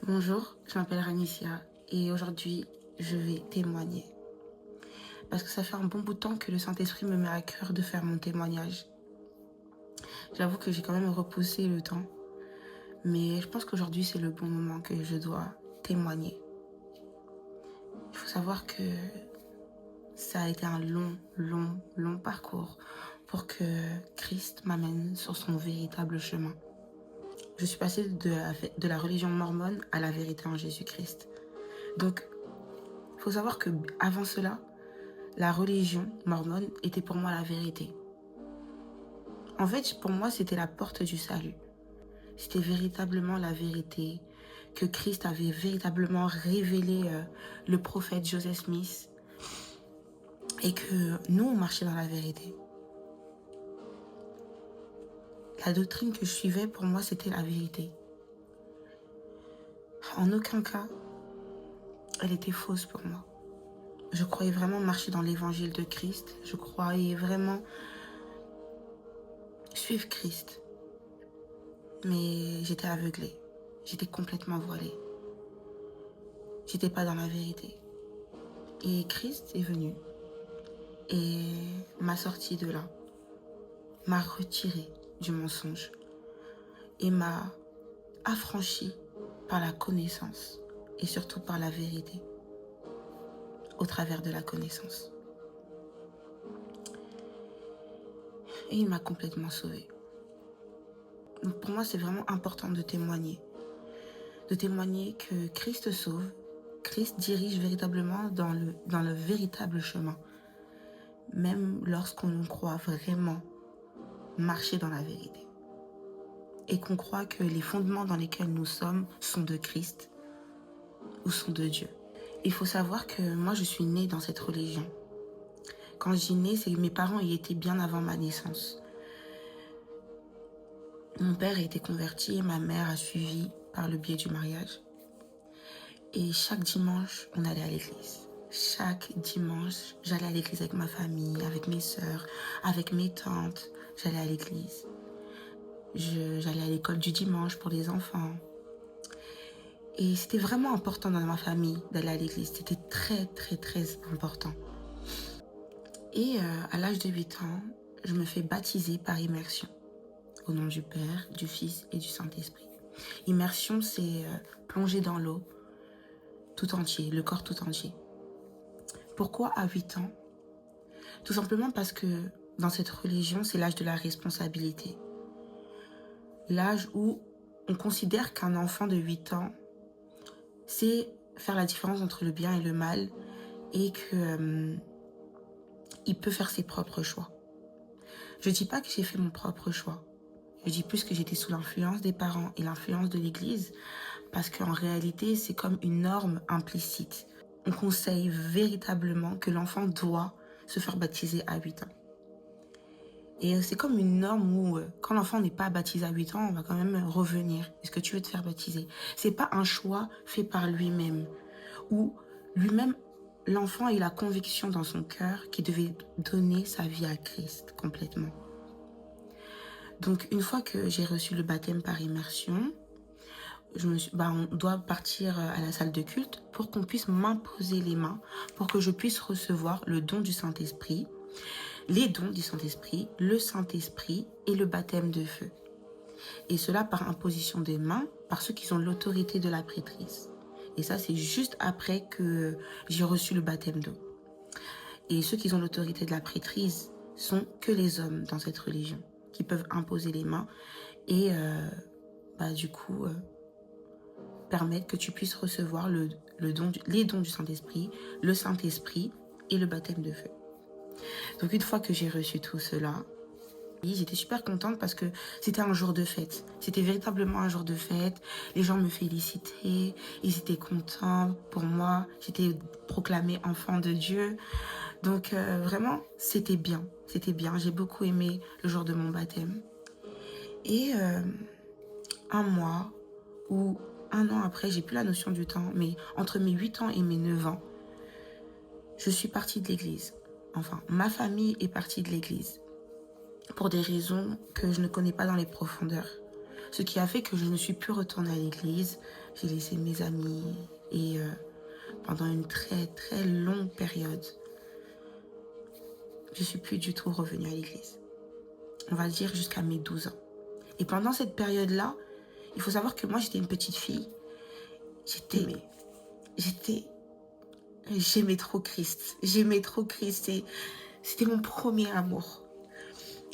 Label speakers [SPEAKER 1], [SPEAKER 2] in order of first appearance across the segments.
[SPEAKER 1] Bonjour, je m'appelle Ranicia et aujourd'hui je vais témoigner. Parce que ça fait un bon bout de temps que le Saint-Esprit me met à cœur de faire mon témoignage. J'avoue que j'ai quand même repoussé le temps, mais je pense qu'aujourd'hui c'est le bon moment que je dois témoigner. Il faut savoir que ça a été un long parcours pour que Christ m'amène sur son véritable chemin. Je suis passée de la religion mormone à la vérité en Jésus-Christ. Donc, il faut savoir que avant cela, la religion mormone était pour moi la vérité. En fait, pour moi, c'était la porte du salut. C'était véritablement la vérité que Christ avait véritablement révélé le prophète Joseph Smith et que nous, on marchait dans la vérité. La doctrine que je suivais, pour moi, c'était la vérité. En aucun cas, elle était fausse pour moi. Je croyais vraiment marcher dans l'évangile de Christ. Je croyais vraiment suivre Christ. Mais j'étais aveuglée. J'étais complètement voilée. J'étais pas dans la vérité. Et Christ est venu et m'a sorti de là, m'a retiré du mensonge et m'a affranchi par la connaissance et surtout par la vérité au travers de la connaissance. Et il m'a complètement sauvée. Donc pour moi, c'est vraiment important de témoigner que Christ sauve, Christ dirige véritablement dans le véritable chemin, même lorsqu'on croit vraiment marcher dans la vérité et qu'on croit que les fondements dans lesquels nous sommes sont de Christ ou sont de Dieu. Il faut savoir que moi, je suis née dans cette religion. Quand je dis née, c'est que mes parents y étaient bien avant ma naissance. Mon père a été converti et ma mère a suivi par le biais du mariage. Et chaque dimanche, on allait à l'église. Chaque dimanche, j'allais à l'église avec ma famille, avec mes sœurs, avec mes tantes. J'allais à l'église. J'allais à l'école du dimanche pour les enfants. Et c'était vraiment important dans ma famille d'aller à l'église. C'était très important. Et à l'âge de 8 ans, je me fais baptiser par immersion. Au nom du Père, du Fils et du Saint-Esprit. Immersion, c'est plonger dans l'eau tout entier, le corps tout entier. Pourquoi à 8 ans? Tout simplement parce que dans cette religion, c'est l'âge de la responsabilité. L'âge où on considère qu'un enfant de 8 ans, c'est faire la différence entre le bien et le mal et que il peut faire ses propres choix. Je ne dis pas que j'ai fait mon propre choix. Je dis plus que j'étais sous l'influence des parents et l'influence de l'Église parce qu'en réalité, c'est comme une norme implicite. On conseille véritablement que l'enfant doit se faire baptiser à 8 ans. Et c'est comme une norme où quand l'enfant n'est pas baptisé à 8 ans, on va quand même revenir. Est-ce que tu veux te faire baptiser? C'est pas un choix fait par lui-même. Où lui-même, l'enfant a eu la conviction dans son cœur qu'il devait donner sa vie à Christ complètement. Donc une fois que j'ai reçu le baptême par immersion, on doit partir à la salle de culte pour qu'on puisse m'imposer les mains, pour que je puisse recevoir le don du Saint-Esprit, les dons du Saint-Esprit, le Saint-Esprit et le baptême de feu. Et cela par imposition des mains, par ceux qui ont l'autorité de la prêtrise. Et ça, c'est juste après que j'ai reçu le baptême d'eau. Et ceux qui ont l'autorité de la prêtrise sont que les hommes dans cette religion, qui peuvent imposer les mains et permettre que tu puisses recevoir les dons du Saint-Esprit, le Saint-Esprit et le baptême de feu. Donc une fois que j'ai reçu tout cela, j'étais super contente parce que c'était un jour de fête. C'était véritablement un jour de fête. Les gens me félicitaient, ils étaient contents pour moi. J'étais proclamée enfant de Dieu. Donc vraiment, c'était bien. C'était bien. J'ai beaucoup aimé le jour de mon baptême. Et un mois ou un an après, j'ai plus la notion du temps, mais entre mes 8 ans et mes 9 ans, je suis partie de l'église. Enfin, ma famille est partie de l'église pour des raisons que je ne connais pas dans les profondeurs. Ce qui a fait que je ne suis plus retournée à l'église. J'ai laissé mes amis et pendant une très très longue période, je ne suis plus du tout revenue à l'église. On va dire jusqu'à mes 12 ans. Et pendant cette période-là, il faut savoir que moi j'étais une petite fille. J'aimais trop Christ. J'aimais trop Christ et c'était mon premier amour.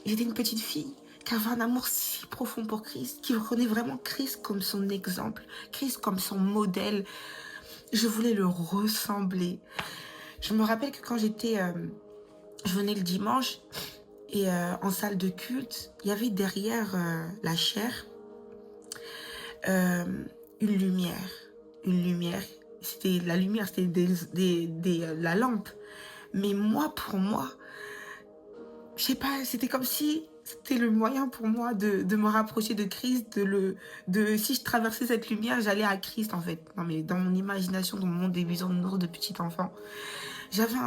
[SPEAKER 1] J'étais une petite fille qui avait un amour si profond pour Christ, qui reconnaît vraiment Christ comme son exemple, Christ comme son modèle. Je voulais le ressembler. Je me rappelle que quand je venais le dimanche et en salle de culte, il y avait derrière la chaire une lumière. Une lumière. C'était la lumière, c'était la lampe. Mais moi, pour moi, je sais pas, c'était comme si c'était le moyen pour moi de me rapprocher de Christ, si je traversais cette lumière, j'allais à Christ en fait. Non mais dans mon imagination, dans mon monde des bisounours de petit enfant, j'avais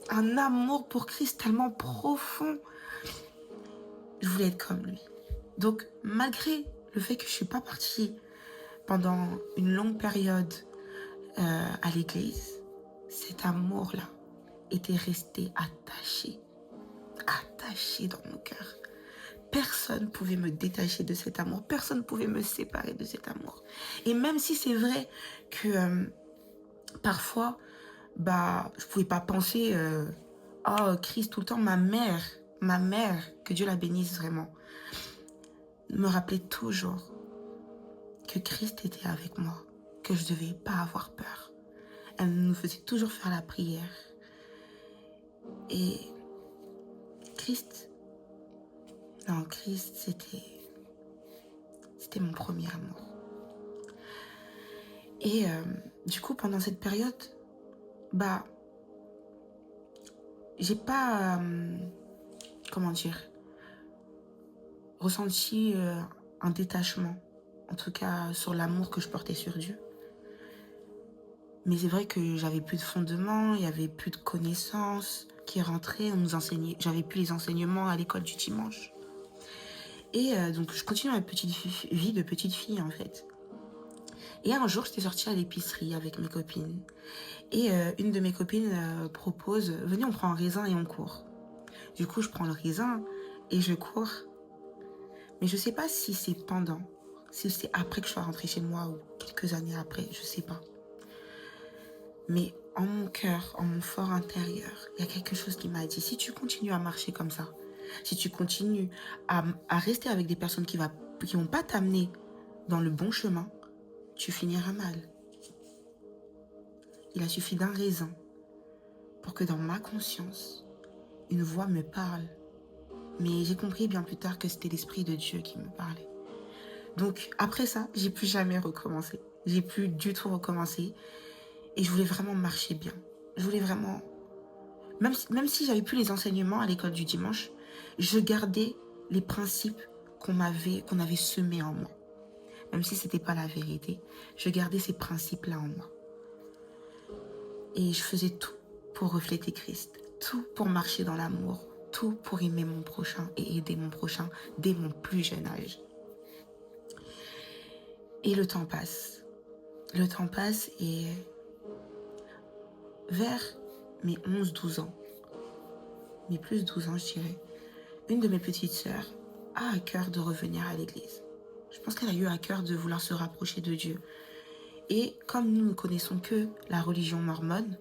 [SPEAKER 1] un amour pour Christ tellement profond. Je voulais être comme lui. Donc malgré le fait que je suis pas partie pendant une longue période à l'église, cet amour-là était resté attaché dans mon cœur. Personne ne pouvait me détacher de cet amour. Personne ne pouvait me séparer de cet amour. Et même si c'est vrai que parfois, je ne pouvais pas penser oh Christ tout le temps. Ma mère, que Dieu la bénisse vraiment, me rappelait toujours que Christ était avec moi, que je ne devais pas avoir peur. Elle nous faisait toujours faire la prière. Et Christ, c'était mon premier amour. Et du coup, pendant cette période, j'ai pas, ressenti un détachement, en tout cas sur l'amour que je portais sur Dieu. Mais c'est vrai que j'avais plus de fondement, il y avait plus de connaissances qui rentraient, on nous enseignait, j'avais plus les enseignements à l'école du dimanche. Et donc je continue ma petite vie de petite fille en fait. Et un jour, j'étais sortie à l'épicerie avec mes copines. Et une de mes copines propose, venez on prend un raisin et on court. Du coup, je prends le raisin et je cours. Mais je sais pas si c'est si c'est après que je sois rentrée chez moi ou quelques années après, je sais pas. Mais en mon cœur, en mon fort intérieur, il y a quelque chose qui m'a dit, si tu continues à marcher comme ça, si tu continues à rester avec des personnes qui vont pas t'amener dans le bon chemin, tu finiras mal. Il a suffi d'un raisin pour que dans ma conscience, une voix me parle. Mais j'ai compris bien plus tard que c'était l'Esprit de Dieu qui me parlait. Donc après ça, j'ai plus jamais recommencé. J'ai plus du tout recommencé. Et je voulais vraiment marcher bien. Je voulais vraiment... Même si j'avais plus les enseignements à l'école du dimanche, je gardais les principes qu'on avait semés en moi. Même si c'était pas la vérité, je gardais ces principes-là en moi. Et je faisais tout pour refléter Christ. Tout pour marcher dans l'amour. Tout pour aimer mon prochain et aider mon prochain dès mon plus jeune âge. Et le temps passe. Le temps passe et vers mes 11-12 ans, mes plus 12 ans je dirais, une de mes petites sœurs a à cœur de revenir à l'église. Je pense qu'elle a eu à cœur de vouloir se rapprocher de Dieu. Et comme nous ne connaissons que la religion mormone,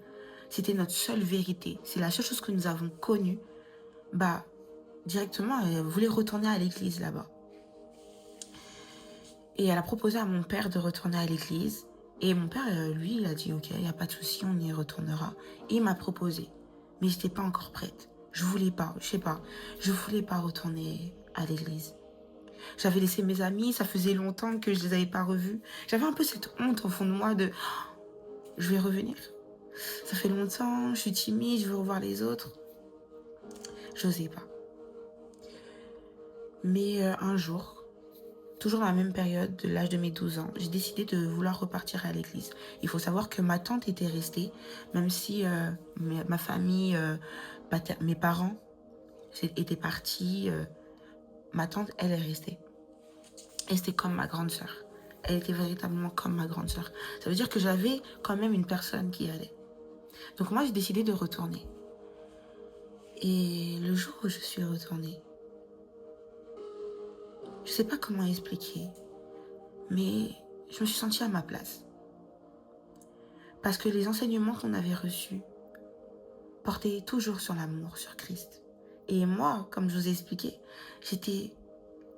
[SPEAKER 1] c'était notre seule vérité. C'est la seule chose que nous avons connue. Directement, elle voulait retourner à l'église là-bas. Et elle a proposé à mon père de retourner à l'église. Et mon père, lui, il a dit, ok, il n'y a pas de souci, on y retournera. Et il m'a proposé. Mais je n'étais pas encore prête. Je voulais pas, je sais pas. Je voulais pas retourner à l'église. J'avais laissé mes amis, ça faisait longtemps que je les avais pas revus. J'avais un peu cette honte au fond de moi de, je vais revenir. Ça fait longtemps, je suis timide, je veux revoir les autres. J'osais pas. Mais un jour, toujours dans la même période, de l'âge de mes 12 ans, j'ai décidé de vouloir repartir à l'église. Il faut savoir que ma tante était restée, même si ma famille, mes parents étaient partis, ma tante, elle est restée. Et c'était comme ma grande sœur. Elle était véritablement comme ma grande sœur. Ça veut dire que j'avais quand même une personne qui allait. Donc moi, j'ai décidé de retourner. Et le jour où je suis retournée, je ne sais pas comment expliquer, mais je me suis sentie à ma place. Parce que les enseignements qu'on avait reçus portaient toujours sur l'amour, sur Christ. Et moi, comme je vous ai expliqué, j'étais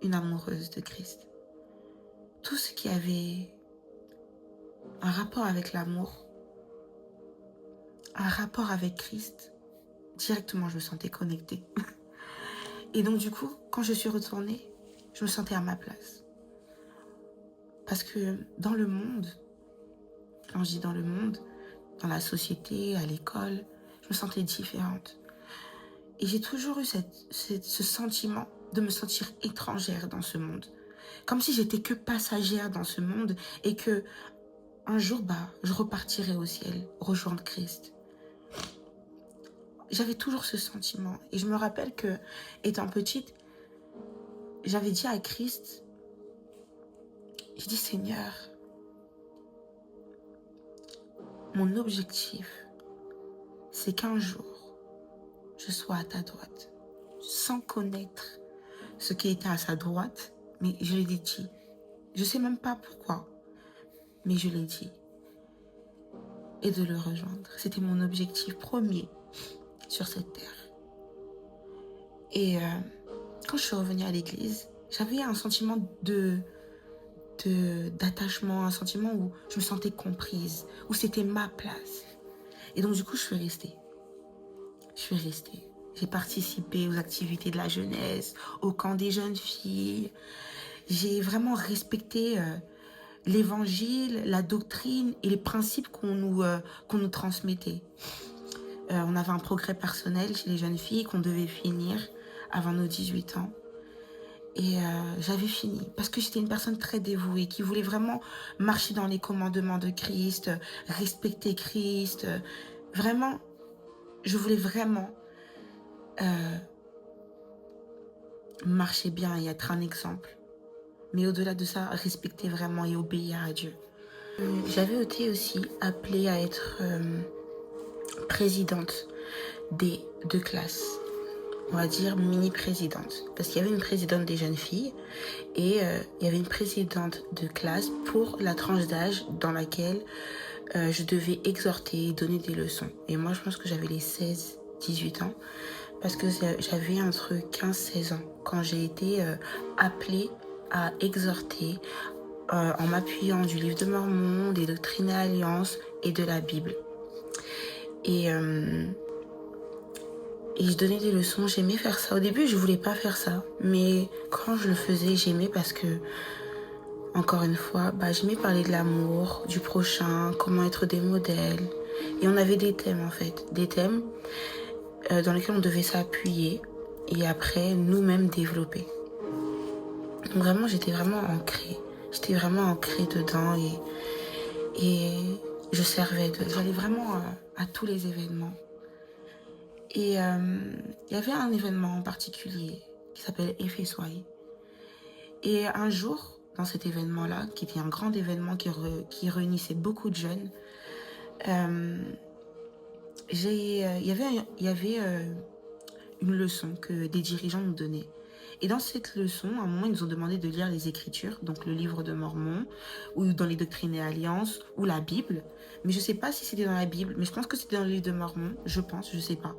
[SPEAKER 1] une amoureuse de Christ. Tout ce qui avait un rapport avec l'amour, un rapport avec Christ, directement je me sentais connectée. Et donc du coup, quand je suis retournée, je me sentais à ma place. Parce que dans le monde, quand je dis dans le monde, dans la société, à l'école, je me sentais différente. Et j'ai toujours eu ce sentiment de me sentir étrangère dans ce monde. Comme si j'étais que passagère dans ce monde et que un jour, je repartirais au ciel, rejoindre Christ. J'avais toujours ce sentiment. Et je me rappelle que, étant petite, j'avais dit à Christ, j'ai dit, Seigneur, mon objectif, c'est qu'un jour, je sois à ta droite, sans connaître ce qui était à sa droite, mais je l'ai dit. Je ne sais même pas pourquoi, mais je l'ai dit. Et de le rejoindre. C'était mon objectif premier sur cette terre. Et quand je suis revenue à l'église, j'avais un sentiment d'attachement, un sentiment où je me sentais comprise, où c'était ma place. Et donc du coup, je suis restée. J'ai participé aux activités de la jeunesse, au camp des jeunes filles. J'ai vraiment respecté l'évangile, la doctrine et les principes qu'on nous transmettait. On avait un progrès personnel chez les jeunes filles qu'on devait finir avant nos 18 ans. Et j'avais fini parce que j'étais une personne très dévouée qui voulait vraiment marcher dans les commandements de Christ, respecter Christ. Vraiment, je voulais vraiment marcher bien et être un exemple. Mais au-delà de ça, respecter vraiment et obéir à Dieu. J'avais été aussi appelée à être présidente des deux classes. On va dire mini-présidente. Parce qu'il y avait une présidente des jeunes filles et il y avait une présidente de classe pour la tranche d'âge dans laquelle je devais exhorter, donner des leçons. Et moi, je pense que j'avais les 16-18 ans parce que j'avais entre 15-16 ans quand j'ai été appelée à exhorter en m'appuyant du livre de Mormon, des doctrines et alliances et de la Bible. Et je donnais des leçons, j'aimais faire ça. Au début, je voulais pas faire ça. Mais quand je le faisais, j'aimais parce que, encore une fois, j'aimais parler de l'amour, du prochain, comment être des modèles. Et on avait des thèmes, en fait. Des thèmes dans lesquels on devait s'appuyer et après, nous-mêmes développer. Donc vraiment, j'étais vraiment ancrée. J'étais vraiment ancrée dedans et je servais. J'allais vraiment à tous les événements. Et il y avait un événement en particulier qui s'appelle Ephesoy. Et un jour, dans cet événement-là, qui était un grand événement qui réunissait beaucoup de jeunes, il y avait une leçon que des dirigeants nous donnaient. Et dans cette leçon, à un moment, ils nous ont demandé de lire les Écritures, donc le livre de Mormon, ou dans les Doctrines et Alliances, ou la Bible. Mais je ne sais pas si c'était dans la Bible, mais je pense que c'était dans le livre de Mormon, je pense, je ne sais pas.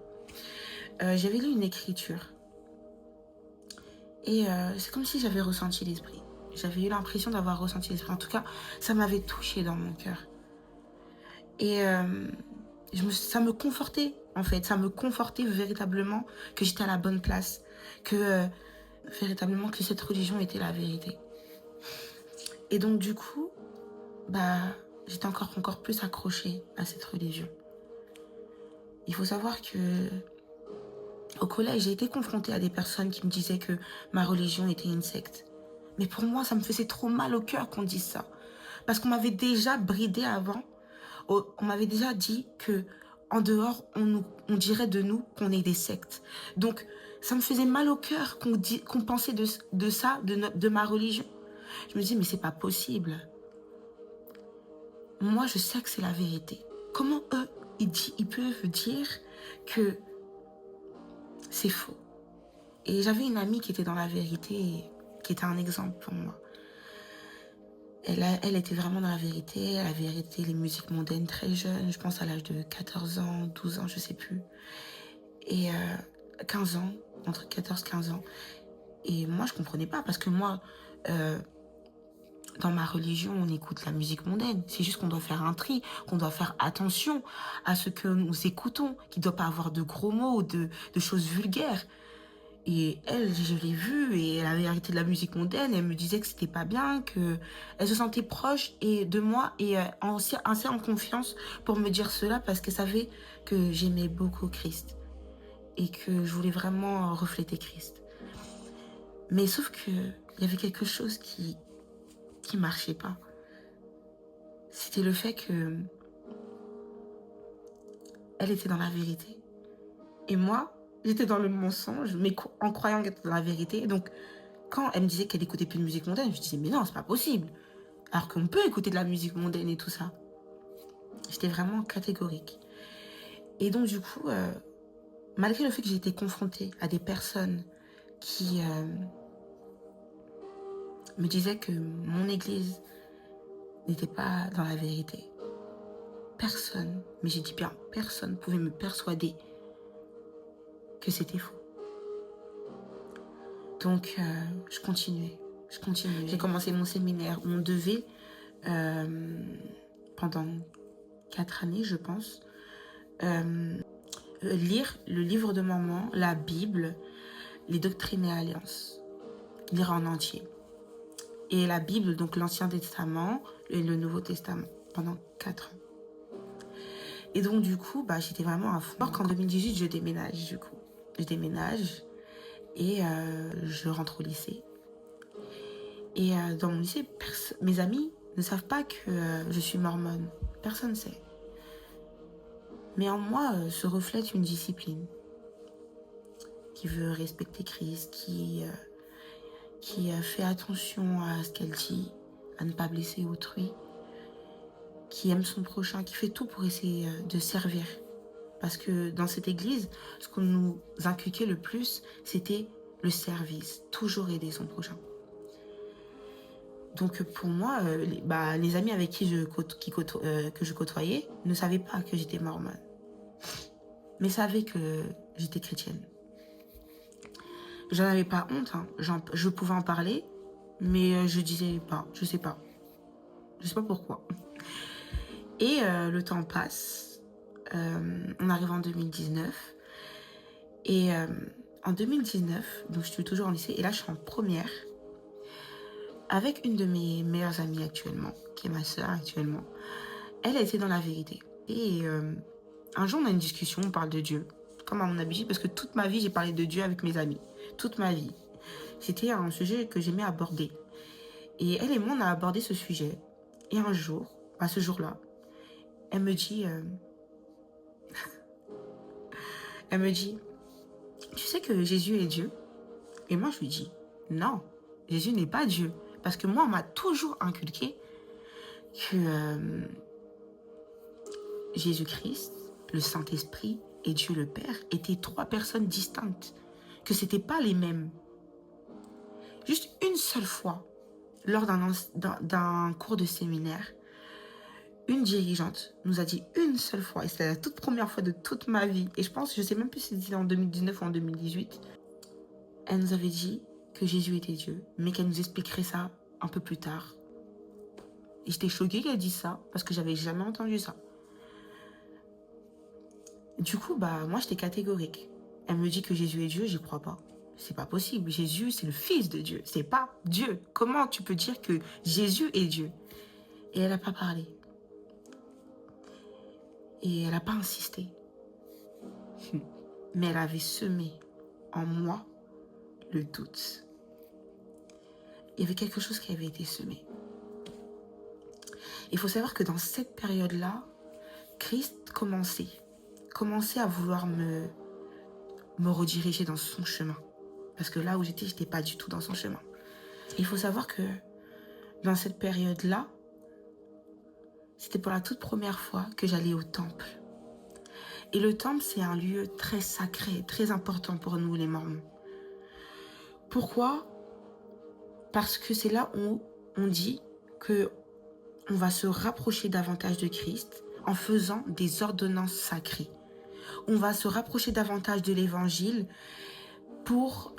[SPEAKER 1] J'avais lu une écriture. Et c'est comme si j'avais ressenti l'esprit. J'avais eu l'impression d'avoir ressenti l'esprit. En tout cas, ça m'avait touché dans mon cœur. Et ça me confortait, en fait. Ça me confortait véritablement que j'étais à la bonne place. Que véritablement que cette religion était la vérité. Et donc, du coup, j'étais encore plus accrochée à cette religion. Il faut savoir que au collège, j'ai été confrontée à des personnes qui me disaient que ma religion était une secte. Mais pour moi, ça me faisait trop mal au cœur qu'on dise ça. Parce qu'on m'avait déjà bridé avant. On m'avait déjà dit que en dehors, on dirait de nous qu'on est des sectes. Donc, ça me faisait mal au cœur qu'on pensait de ça, de ma religion. Je me dis, mais c'est pas possible. Moi, je sais que c'est la vérité. Comment eux, ils peuvent dire que c'est faux? Et j'avais une amie qui était dans la vérité, qui était un exemple pour moi. Elle était vraiment dans la vérité. Elle avait arrêté les musiques mondaines très jeune, je pense à l'âge de 14 ans, 12 ans, je sais plus. Et 15 ans, entre 14 et 15 ans. Et moi, je comprenais pas parce que moi, dans ma religion, on écoute la musique mondaine. C'est juste qu'on doit faire un tri, qu'on doit faire attention à ce que nous écoutons, qu'il ne doit pas avoir de gros mots, de choses vulgaires. Et elle, je l'ai vue et elle avait arrêté de la musique mondaine. Elle me disait que c'était pas bien, que elle se sentait proche de moi et assez en confiance pour me dire cela parce qu'elle savait que j'aimais beaucoup Christ et que je voulais vraiment refléter Christ. Mais sauf que il y avait quelque chose qui marchait pas. C'était le fait que elle était dans la vérité et moi j'étais dans le mensonge, mais en croyant qu'elle était dans la vérité. Donc quand elle me disait qu'elle écoutait plus de musique mondaine, je disais mais non, c'est pas possible. Alors qu'on peut écouter de la musique mondaine et tout ça. J'étais vraiment catégorique. Et donc du coup, malgré le fait que j'ai été confrontée à des personnes qui me disaient que mon église n'était pas dans la vérité, personne, mais j'ai dit bien personne, pouvait me persuader que c'était faux. Donc je continuais. J'ai commencé mon séminaire où on devait, pendant 4 années je pense, lire le livre de Mormon, la Bible, les doctrines et alliances, lire en entier. Et la Bible, donc l'Ancien Testament et le Nouveau Testament, pendant 4 ans. Et donc du coup, j'étais vraiment à fond. Alors qu'en 2018, je déménage du coup. Je déménage et je rentre au lycée. Et dans mon lycée, mes amis ne savent pas que je suis mormone. Personne ne sait. Mais en moi se reflète une discipline qui veut respecter Christ, qui fait attention à ce qu'elle dit, à ne pas blesser autrui, qui aime son prochain, qui fait tout pour essayer de servir. Parce que dans cette église, ce qu'on nous inculquait le plus, c'était le service, toujours aider son prochain. Donc pour moi, les amis avec qui que je côtoyais ne savaient pas que j'étais mormone, mais savaient que j'étais chrétienne. J'en avais pas honte, hein. Je pouvais en parler, mais je disais pas, je sais pas pourquoi. Et le temps passe, on arrive en 2019, et en 2019, donc je suis toujours en lycée, et là je suis en première, avec une de mes meilleures amies actuellement, qui est ma sœur actuellement. Elle était dans la vérité. Et un jour, on a une discussion, on parle de Dieu, comme à mon habitude, parce que toute ma vie, j'ai parlé de Dieu avec mes amis. Toute ma vie. C'était un sujet que j'aimais aborder. Et elle et moi, on a abordé ce sujet. Et un jour, à ce jour-là, elle me dit, tu sais que Jésus est Dieu? Et moi, je lui dis, non, Jésus n'est pas Dieu. Parce que moi, on m'a toujours inculqué que Jésus-Christ, le Saint-Esprit et Dieu le Père étaient 3 personnes distinctes, que ce n'étaient pas les mêmes. Juste une seule fois, lors d'un cours de séminaire, une dirigeante nous a dit une seule fois, et c'était la toute première fois de toute ma vie, et je sais même plus si c'était en 2019 ou en 2018, elle nous avait dit que Jésus était Dieu, mais qu'elle nous expliquerait ça un peu plus tard. Et j'étais choquée qu'elle dise ça, parce que j'avais jamais entendu ça. Du coup, moi, j'étais catégorique. Elle me dit que Jésus est Dieu, j'y crois pas. C'est pas possible. Jésus, c'est le Fils de Dieu. C'est pas Dieu. Comment tu peux dire que Jésus est Dieu? Et elle n'a pas parlé. Et elle n'a pas insisté. Mais elle avait semé en moi le doute. Il y avait quelque chose qui avait été semé. Il faut savoir que dans cette période-là, Christ commençait à vouloir me rediriger dans son chemin. Parce que là où j'étais pas du tout dans son chemin. Il faut savoir que dans cette période-là, c'était pour la toute première fois que j'allais au temple. Et le temple, c'est un lieu très sacré, très important pour nous les Mormons. Pourquoi? Parce que c'est là où on dit que on va se rapprocher davantage de Christ en faisant des ordonnances sacrées. On va se rapprocher davantage de l'Évangile pour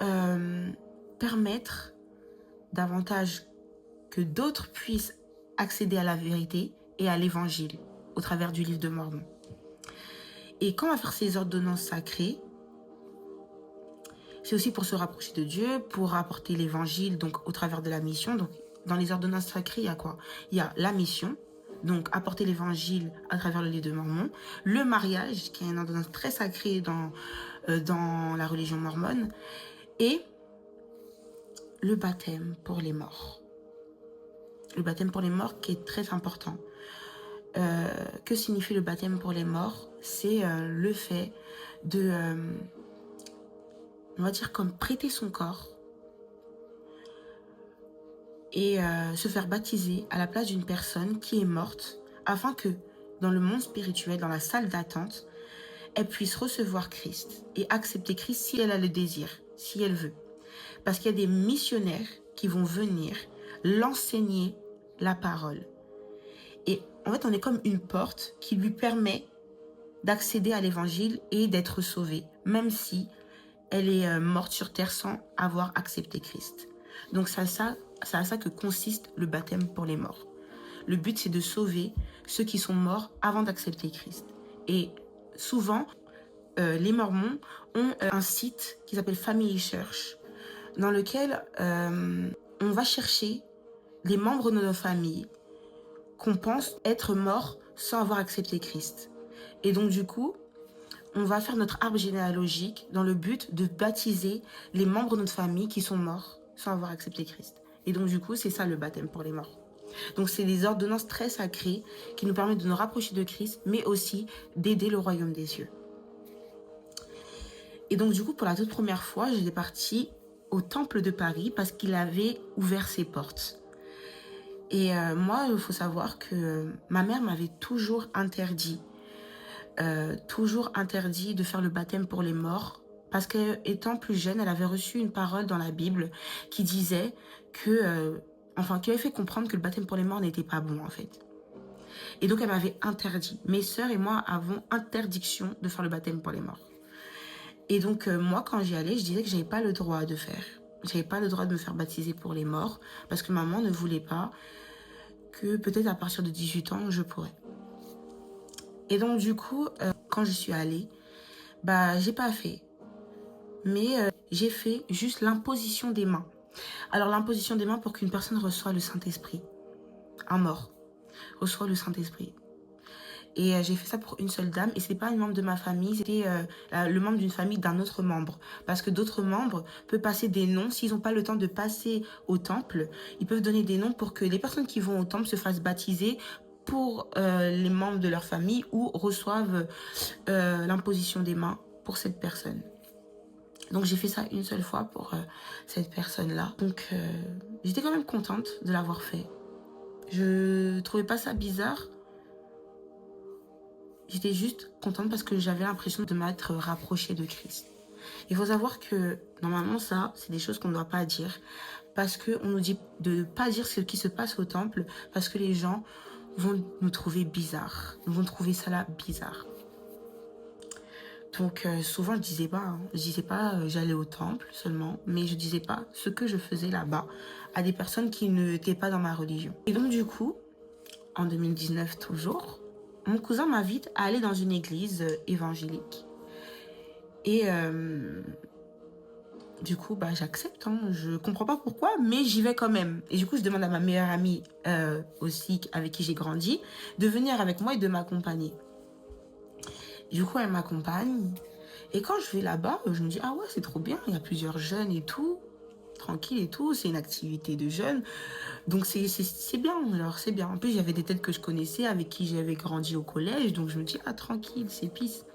[SPEAKER 1] permettre davantage que d'autres puissent accéder à la vérité et à l'Évangile au travers du livre de Mormon. Et quand on va faire ces ordonnances sacrées, c'est aussi pour se rapprocher de Dieu, pour apporter l'Évangile donc au travers de la mission. Donc dans les ordonnances sacrées, il y a quoi? Il y a la mission, donc apporter l'Évangile à travers le livre de Mormon, le mariage, qui est une ordonnance très sacrée dans la religion mormone, et le baptême pour les morts. Le baptême pour les morts qui est très important. Que signifie le baptême pour les morts? C'est le fait de, on va dire comme prêter son corps et se faire baptiser à la place d'une personne qui est morte afin que dans le monde spirituel, dans la salle d'attente, elle puisse recevoir Christ et accepter Christ si elle a le désir, si elle veut. Parce qu'il y a des missionnaires qui vont venir l'enseigner la parole. Et en fait, on est comme une porte qui lui permet d'accéder à l'évangile et d'être sauvée, même si elle est morte sur terre sans avoir accepté Christ. Donc c'est à ça que consiste le baptême pour les morts. Le but, c'est de sauver ceux qui sont morts avant d'accepter Christ. Et souvent, les Mormons ont un site qui s'appelle Family Church, dans lequel on va chercher les membres de nos familles qu'on pense être morts sans avoir accepté Christ. Et donc du coup, on va faire notre arbre généalogique dans le but de baptiser les membres de notre famille qui sont morts sans avoir accepté Christ. Et donc du coup, c'est ça le baptême pour les morts. Donc c'est des ordonnances très sacrées qui nous permettent de nous rapprocher de Christ, mais aussi d'aider le royaume des cieux. Et donc du coup, pour la toute première fois, j'étais partie au temple de Paris parce qu'il avait ouvert ses portes. Et moi, il faut savoir que ma mère m'avait toujours interdit de faire le baptême pour les morts parce qu'étant plus jeune, elle avait reçu une parole dans la Bible qui disait que, qui avait fait comprendre que le baptême pour les morts n'était pas bon en fait. Et donc elle m'avait interdit. Mes sœurs et moi avons interdiction de faire le baptême pour les morts. Et donc moi, quand j'y allais, je disais que j'avais pas le droit de faire. J'avais pas le droit de me faire baptiser pour les morts parce que maman ne voulait pas que peut-être à partir de 18 ans, je pourrais. Et donc du coup, quand je suis allée, j'ai pas fait. Mais j'ai fait juste l'imposition des mains. Alors l'imposition des mains pour qu'une personne reçoive le Saint-Esprit. Un mort reçoit le Saint-Esprit. Et j'ai fait ça pour une seule dame. Et ce n'est pas un membre de ma famille, c'était le membre d'une famille d'un autre membre. Parce que d'autres membres peuvent passer des noms. S'ils n'ont pas le temps de passer au temple, ils peuvent donner des noms pour que les personnes qui vont au temple se fassent baptiser pour les membres de leur famille ou reçoivent l'imposition des mains pour cette personne. Donc j'ai fait ça une seule fois pour cette personne-là. Donc j'étais quand même contente de l'avoir fait. Je trouvais pas ça bizarre. J'étais juste contente parce que j'avais l'impression de m'être rapprochée de Christ. Il faut savoir que normalement ça, c'est des choses qu'on ne doit pas dire. Parce qu'on nous dit de ne pas dire ce qui se passe au temple. Parce que les gens vont nous trouver bizarres. Ils vont trouver ça là bizarre. Donc souvent je disais pas, j'allais au temple seulement, mais je disais pas ce que je faisais là-bas à des personnes qui n'étaient pas dans ma religion. Et donc du coup, en 2019 toujours, mon cousin m'invite à aller dans une église évangélique. Et du coup, j'accepte, hein, je comprends pas pourquoi, mais j'y vais quand même. Et du coup, je demande à ma meilleure amie aussi, avec qui j'ai grandi, de venir avec moi et de m'accompagner. Du coup, elle m'accompagne. Et quand je vais là-bas, je me dis, ah ouais, c'est trop bien, il y a plusieurs jeunes et tout, tranquille et tout, c'est une activité de jeunes. Donc c'est bien, alors c'est bien. En plus, j'avais des têtes que je connaissais, avec qui j'avais grandi au collège, donc je me dis, ah tranquille, c'est pisse.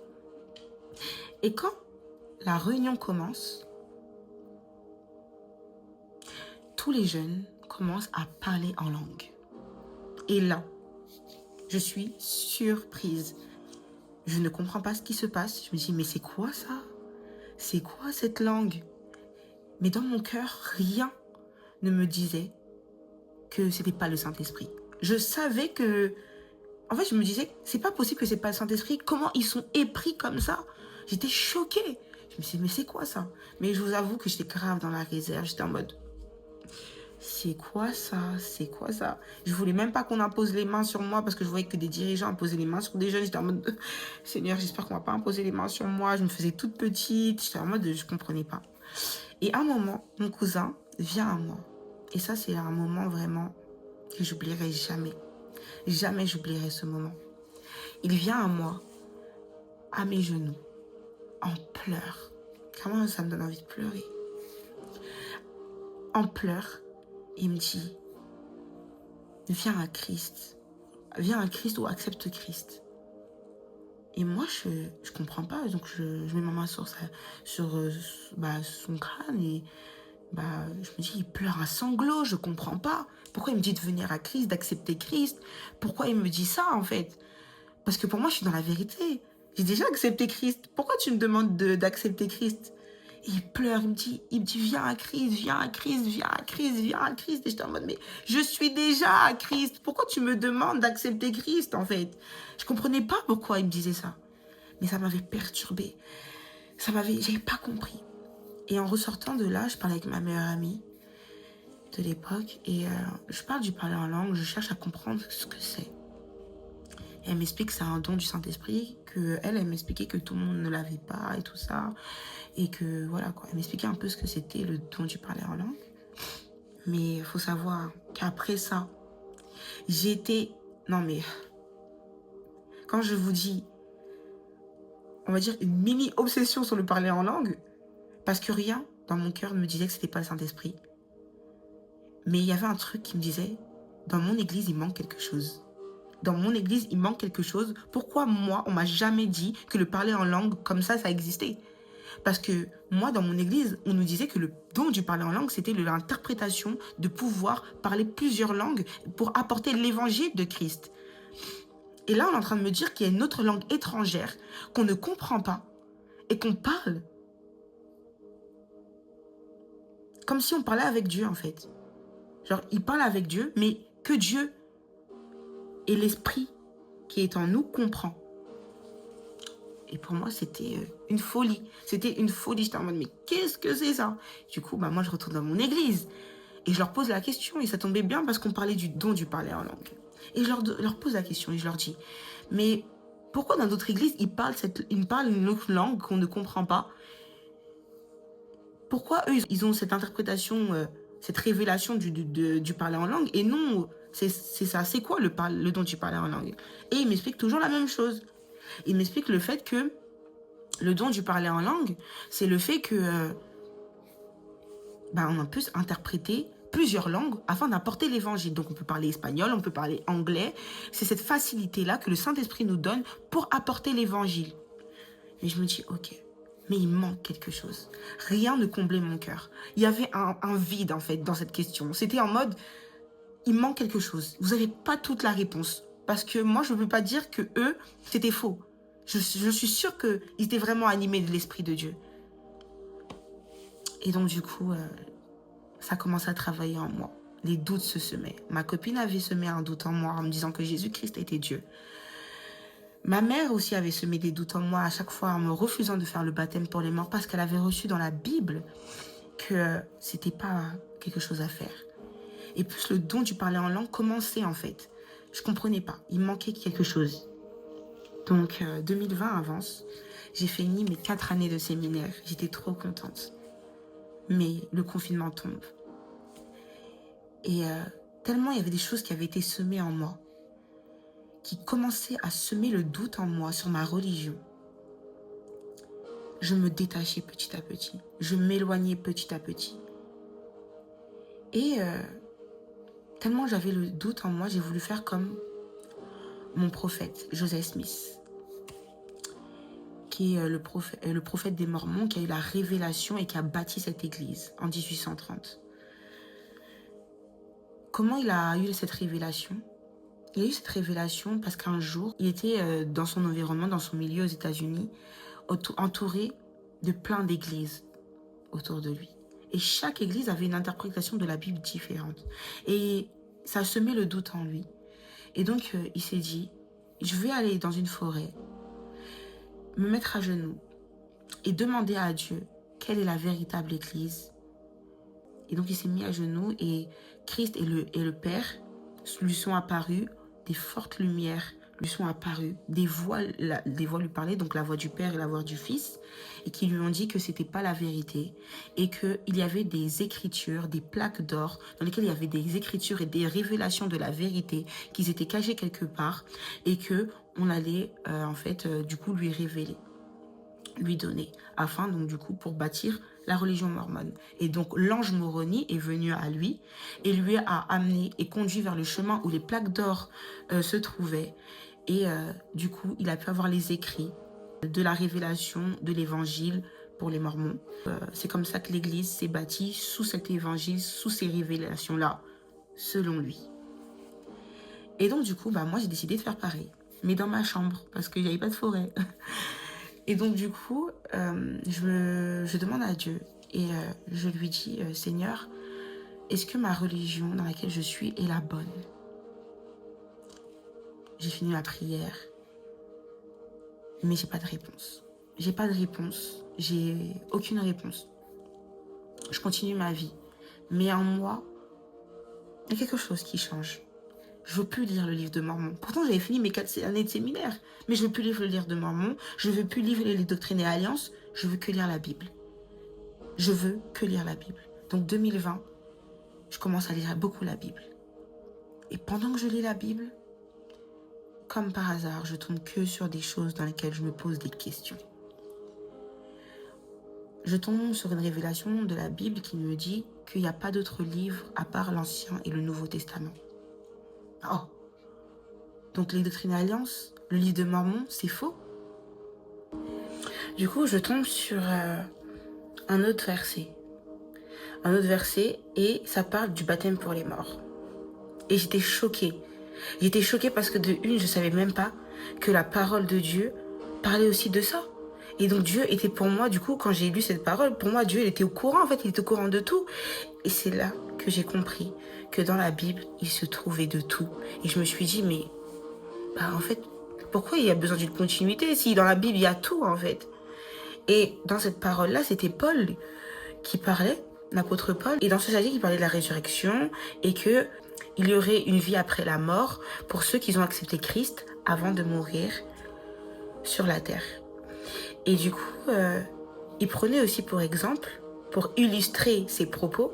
[SPEAKER 1] Et quand la réunion commence, tous les jeunes commence à parler en langue. Et là, je suis surprise. Je ne comprends pas ce qui se passe. Je me dis, mais c'est quoi ça? C'est quoi cette langue? Mais dans mon cœur, rien ne me disait que c'était pas le Saint-Esprit. Je savais que... En fait, je me disais, c'est pas possible que c'est pas le Saint-Esprit. Comment ils sont épris comme ça? J'étais choquée. Je me suis dit, mais c'est quoi ça? Mais je vous avoue que j'étais grave dans la réserve. J'étais en mode, c'est quoi ça? C'est quoi ça? Je voulais même pas qu'on impose les mains sur moi parce que je voyais que des dirigeants imposaient les mains sur des jeunes. J'étais en mode, Seigneur, j'espère qu'on va pas imposer les mains sur moi. Je me faisais toute petite. J'étais en mode, je comprenais pas. Et à un moment, mon cousin vient à moi. Et ça, c'est un moment vraiment que j'oublierai jamais. Jamais j'oublierai ce moment. Il vient à moi, à mes genoux, en pleurs. Comment ça me donne envie de pleurer? En pleurs, il me dit, viens à Christ. Viens à Christ ou accepte Christ. Et moi, je comprends pas. Donc, je mets ma main sur son crâne et je me dis, il pleure à sanglots, je comprends pas. Pourquoi il me dit de venir à Christ, d'accepter Christ? Pourquoi il me dit ça, en fait? Parce que pour moi, je suis dans la vérité. J'ai déjà accepté Christ. Pourquoi tu me demandes d'accepter Christ? Et il pleure, il me dit, viens à Christ, viens à Christ, viens à Christ, viens à Christ. Et j'étais en mode, mais je suis déjà à Christ. Pourquoi tu me demandes d'accepter Christ, en fait? Je comprenais pas pourquoi il me disait ça. Mais ça m'avait perturbée. J'avais pas compris. Et en ressortant de là, je parlais avec ma meilleure amie de l'époque. Et je parle du parler en langue, je cherche à comprendre ce que c'est. Et elle m'explique que c'est un don du Saint-Esprit, elle m'expliquait que tout le monde ne l'avait pas et tout ça. Et que voilà quoi, elle m'expliquait un peu ce que c'était le don du parler en langue. Mais il faut savoir qu'après ça, non mais, quand je vous dis, on va dire une mini-obsession sur le parler en langue, parce que rien dans mon cœur ne me disait que c'était pas le Saint-Esprit. Mais il y avait un truc qui me disait, dans mon église, il manque quelque chose. Dans mon église, il manque quelque chose. Pourquoi moi, on m'a jamais dit que le parler en langue, comme ça existait? Parce que moi, dans mon église, on nous disait que le don du parler en langue, c'était l'interprétation de pouvoir parler plusieurs langues pour apporter l'évangile de Christ. Et là, on est en train de me dire qu'il y a une autre langue étrangère qu'on ne comprend pas et qu'on parle. Comme si on parlait avec Dieu, en fait. Genre, il parle avec Dieu, mais que Dieu et l'esprit qui est en nous comprend. Et pour moi, c'était une folie. C'était une folie. J'étais en mode, mais qu'est-ce que c'est ça? Du coup, moi, je retourne dans mon église. Et je leur pose la question. Et ça tombait bien parce qu'on parlait du don du parler en langue. Et je leur pose la question et je leur dis, mais pourquoi dans d'autres églises, ils parlent une autre langue qu'on ne comprend pas? Pourquoi eux, ils ont cette interprétation, cette révélation du parler en langue? Et non, c'est ça. C'est quoi le don du parler en langue? Et ils m'expliquent toujours la même chose. Il m'explique le fait que le don du parler en langue, c'est le fait que on peut interpréter plusieurs langues afin d'apporter l'évangile. Donc on peut parler espagnol, on peut parler anglais. C'est cette facilité-là que le Saint-Esprit nous donne pour apporter l'évangile. Mais je me dis, ok, mais il manque quelque chose. Rien ne comblait mon cœur. Il y avait un vide en fait dans cette question. C'était en mode, il manque quelque chose. Vous n'avez pas toute la réponse. Parce que moi, je ne peux pas dire que eux, c'était faux. Je suis sûre qu'ils étaient vraiment animés de l'Esprit de Dieu. Et donc, du coup, ça commence à travailler en moi. Les doutes se semaient. Ma copine avait semé un doute en moi en me disant que Jésus-Christ était Dieu. Ma mère aussi avait semé des doutes en moi à chaque fois en me refusant de faire le baptême pour les morts parce qu'elle avait reçu dans la Bible que c'était pas quelque chose à faire. Et plus le don du parler en langue commençait en fait. Je comprenais pas. Il manquait quelque chose. Donc 2020 avance. J'ai fini mes 4 années de séminaire. J'étais trop contente. Mais le confinement tombe. Et tellement il y avait des choses qui avaient été semées en moi, qui commençaient à semer le doute en moi sur ma religion. Je me détachais petit à petit. Je m'éloignais petit à petit. Et tellement j'avais le doute en moi, j'ai voulu faire comme mon prophète, Joseph Smith, qui est le prophète des Mormons, qui a eu la révélation et qui a bâti cette église en 1830. comment il a eu cette révélation? Il a eu cette révélation parce qu'un jour, il était dans son environnement, dans son milieu aux États-Unis, entouré de plein d'églises autour de lui. Et chaque église avait une interprétation de la Bible différente. Et ça semait le doute en lui. Et donc, il s'est dit, je vais aller dans une forêt, me mettre à genoux et demander à Dieu quelle est la véritable église. Et donc, il s'est mis à genoux et Christ et le Père lui sont apparus, des fortes lumières lui sont apparues, des voix lui parlaient, donc la voix du Père et la voix du Fils, et qui lui ont dit que ce n'était pas la vérité, et qu'il y avait des écritures, des plaques d'or, dans lesquelles il y avait des écritures et des révélations de la vérité, qui étaient cachées quelque part, et qu'on allait du coup lui révéler, lui donner, afin donc du coup pour bâtir la religion mormone. Et donc l'ange Moroni est venu à lui et lui a amené et conduit vers le chemin où les plaques d'or se trouvaient. Et du coup, il a pu avoir les écrits de la révélation de l'évangile pour les Mormons. C'est comme ça que l'Église s'est bâtie sous cet évangile, sous ces révélations-là, selon lui. Et donc du coup, moi j'ai décidé de faire pareil, mais dans ma chambre, parce qu'il n'y avait pas de forêt. Et donc du coup, je demande à Dieu et je lui dis, Seigneur, est-ce que ma religion dans laquelle je suis est la bonne? J'ai fini ma prière, mais j'ai pas de réponse. J'ai pas de réponse, j'ai aucune réponse. Je continue ma vie, mais en moi, il y a quelque chose qui change. Je veux plus lire le livre de Mormon. Pourtant, j'avais fini mes 4 années de séminaire, mais je veux plus lire le livre de Mormon, je veux plus lire les doctrines et alliances, je veux que lire la Bible. Je veux que lire la Bible. Donc 2020, je commence à lire beaucoup la Bible. Et pendant que je lis la Bible, comme par hasard, je tombe que sur des choses dans lesquelles je me pose des questions. Je tombe sur une révélation de la Bible qui me dit qu'il n'y a pas d'autre livre à part l'Ancien et le Nouveau Testament. Oh! Donc les doctrines et alliances, le livre de Mormon, c'est faux? Du coup, je tombe sur un autre verset. Un autre verset et ça parle du baptême pour les morts. Et j'étais choquée. J'étais choquée parce que de une, je savais même pas que la parole de Dieu parlait aussi de ça. Et donc Dieu était pour moi, du coup, quand j'ai lu cette parole, pour moi, Dieu, il était au courant, en fait, il était au courant de tout. Et c'est là que j'ai compris que dans la Bible, il se trouvait de tout. Et je me suis dit, mais, en fait, pourquoi il y a besoin d'une continuité si dans la Bible, il y a tout, en fait? Et dans cette parole-là, c'était Paul qui parlait, l'apôtre Paul, et dans ce chapitre, il parlait de la résurrection et que il y aurait une vie après la mort pour ceux qui ont accepté Christ avant de mourir sur la terre. Et du coup, il prenait aussi pour exemple, pour illustrer ses propos,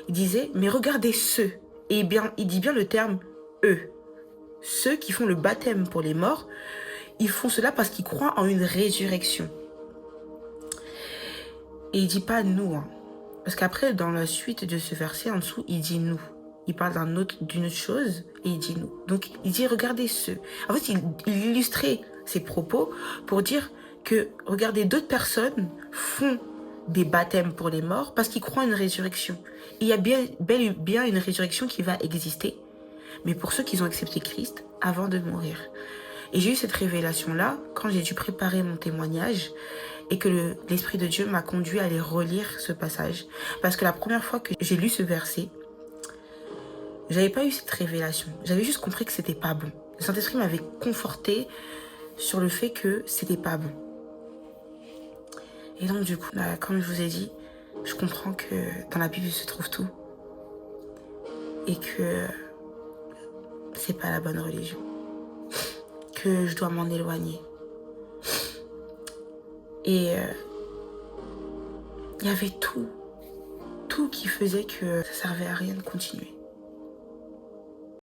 [SPEAKER 1] il disait, mais regardez ceux, et bien, il dit bien le terme eux, ceux qui font le baptême pour les morts, ils font cela parce qu'ils croient en une résurrection. Et il dit pas nous, hein. Parce qu'après, dans la suite de ce verset, en dessous, il dit nous. Il parle d'une autre chose et il dit nous. Donc, il dit regardez ceux. En fait, il illustrait ses propos pour dire que, regardez, d'autres personnes font des baptêmes pour les morts parce qu'ils croient en une résurrection. Il y a bien une résurrection qui va exister, mais pour ceux qui ont accepté Christ avant de mourir. Et j'ai eu cette révélation-là quand j'ai dû préparer mon témoignage et que l'Esprit de Dieu m'a conduit à aller relire ce passage. Parce que la première fois que j'ai lu ce verset, j'avais pas eu cette révélation. J'avais juste compris que c'était pas bon. Le Saint-Esprit m'avait conforté sur le fait que c'était pas bon. Et donc du coup, comme je vous ai dit, je comprends que dans la Bible, il se trouve tout. Et que c'est pas la bonne religion. Que je dois m'en éloigner. Et il y avait tout qui faisait que ça servait à rien de continuer.